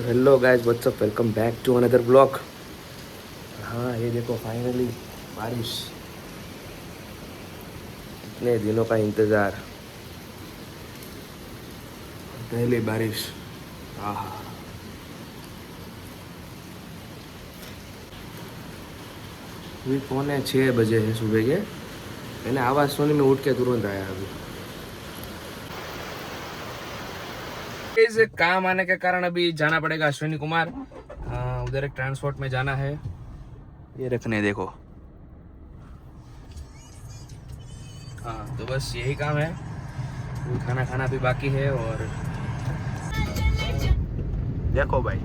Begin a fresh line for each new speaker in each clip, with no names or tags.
Hello guys, what's up, welcome back to another blog. हाँ, ये देखो फाइनली बारिश। इतने दिनों का इंतज़ार, पहली बारिश। आहा। अभी 5:45 है सुबह के। मैंने आवाज़ सुनी, मैं उठ के तुरंत आया अभी। इस काम आने के कारण अभी जाना पड़ेगा अश्विनी कुमार। उधर एक ट्रांसपोर्ट में जाना है। ये रखने देखो। हाँ, तो बस यही काम है। खाना खाना भी बाकी है। और देखो भाई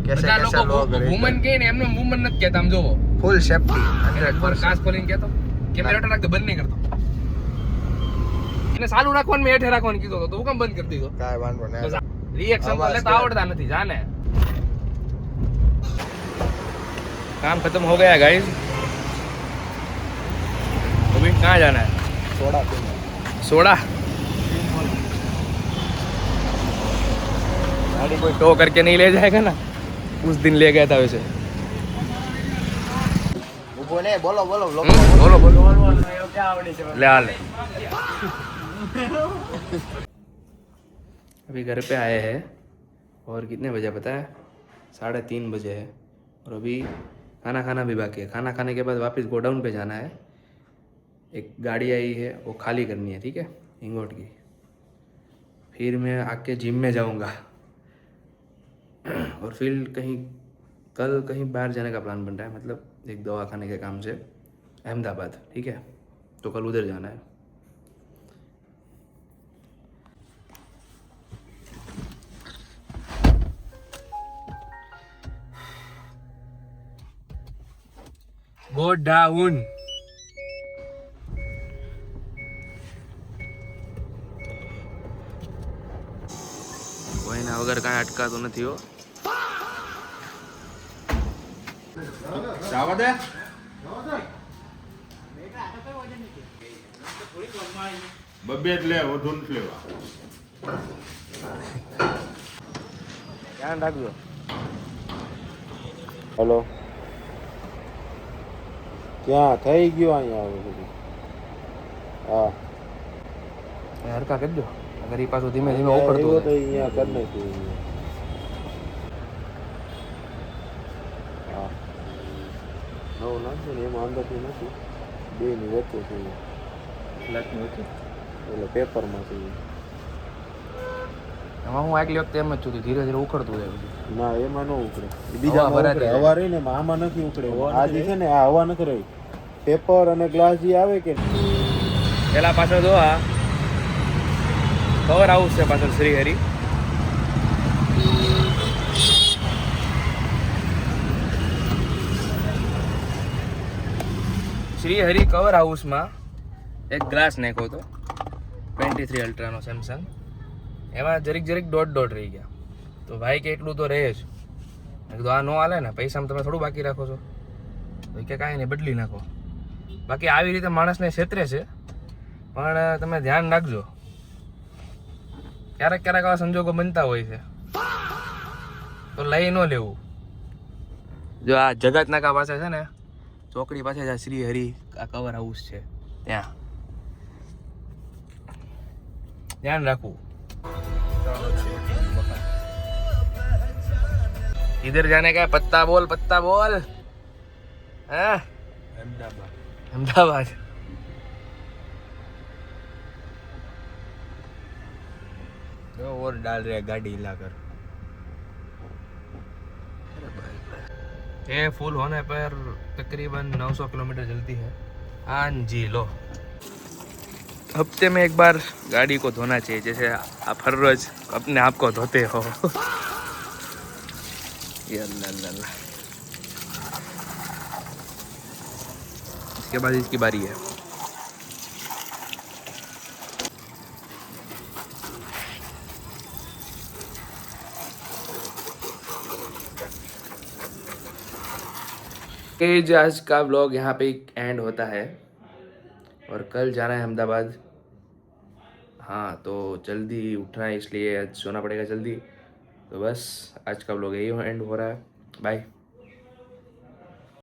कैसे कैसे लोग વુમન કે ને એમને વુમન નથી કહેતા, આમ જોવો ફૂલ સેફટી 100% કાચ ખોલીને કહેતો કેમેરા હેઠે રાખ દે, બંધ નહીં કરતો એને ચાલુ રાખવાનું, મેં હેઠે રાખવાનું કીધો તો તું કેમ બંધ કરી દીધો? કાઈ વાંધો નહીં, રિએક્શન તો લેતા આવડતા નથી જાને। काम खत्म हो गया गाइस। अभी कहाँ जाना है? सोडा पीना। सोडा गाड़ी कोई टो करके नहीं ले जाएगा ना, उस दिन ले गया था वैसे। बोलो बोलो बोलो बोलो बोलो ले आ ले। अभी घर पे आए हैं और कितने बजे पता है? 3:30 बजे है। और अभी खाना खाना भी बाकी है। खाना खाने के बाद वापस गोडाउन पे जाना है। एक गाड़ी आई है, वो खाली करनी है, ठीक है, इंगोट की। फिर मैं आके जिम में जाऊंगा और फिर कल कहीं बाहर जाने का प्लान बन रहा है, मतलब एक दवा खाने के काम से अहमदाबाद, ठीक है, तो कल उधर जाना है। Go down. कोईना वगर कांई अटकातो नथी हो। जावा दे।
बब्बे એટલે વધુ નથી લેવા।
ધ્યાન રાખજો।
हेलो क्या થઈ ગયો અહીંયા આવે બધું? હા,
हरका कर दो। अगर ये पास धीमे धीमे ऊपर
તો અહીંયા કરી નાખ્યું। હા, નવું નાખજો ને એમાં અંદરથી નથી, બેની વચ્ચે છે એટલે પેપરમાં છે।
એમાં હું આગલી વખતે એમ જ છું, ધીરે ધીરે ઉખડતું જાય બધું।
ના, એમાં ન ઉકળે, બીજા
ભરાતી
ઉકળે, હવા રહી ને એમાં, આમાં નથી ઉકળે। આ જે છે ને આ હવા નથી રહી, પેપર અને ગ્લાસ જે આવે કે
પેલા પાછળ જો આ કવર હાઉસ છે પાછળ, શ્રી હરિ। શ્રી હરિ કવર હાઉસમાં એક ગ્લાસ નાખ્યો હતો 23 અલ્ટ્રાનો સેમસંગ, એમાં જરીક જરીક દોઢ રહી ગયા। તો ભાઈ કે એટલું તો રહે જ। મેં કીધું આ નો હાલે ને, પૈસામાં તમે થોડું બાકી રાખો છો? તો કે કાંઈ નહીં, બદલી નાખો। બાકી આવી રીતે માણસને છેતરે છે, પણ તમે ધ્યાન રાખજો, ક્યારેક ક્યારેક આવા સંજોગો બનતા હોય છે, તો લઈ ન લેવું। જો આ જગત નાકા પાસે છે ને, ચોકડી પાસે જ આ શ્રી હરિ આ કવર હાઉસ છે, ત્યાં ધ્યાન રાખવું। इधर जाने का है, पत्ता बोल हैं? अहमदाबाद।
और डाल रहे गाड़ी हिलाकर।
ये फुल होने पर तकरीबन 900 किलोमीटर चलती है। हाँ जी, लो। हफ्ते में एक बार गाड़ी को धोना चाहिए, जैसे आप हर रोज अपने आप को धोते हो। ये अल्लाह। इसके बाद इसकी बारी है। आज का व्लॉग यहाँ पे एंड होता है और कल जाना है अहमदाबाद। हाँ, तो जल्दी उठना है, इसलिए आज सोना पड़ेगा जल्दी। तो बस आज का व्लॉग यही एंड हो रहा है। बाय।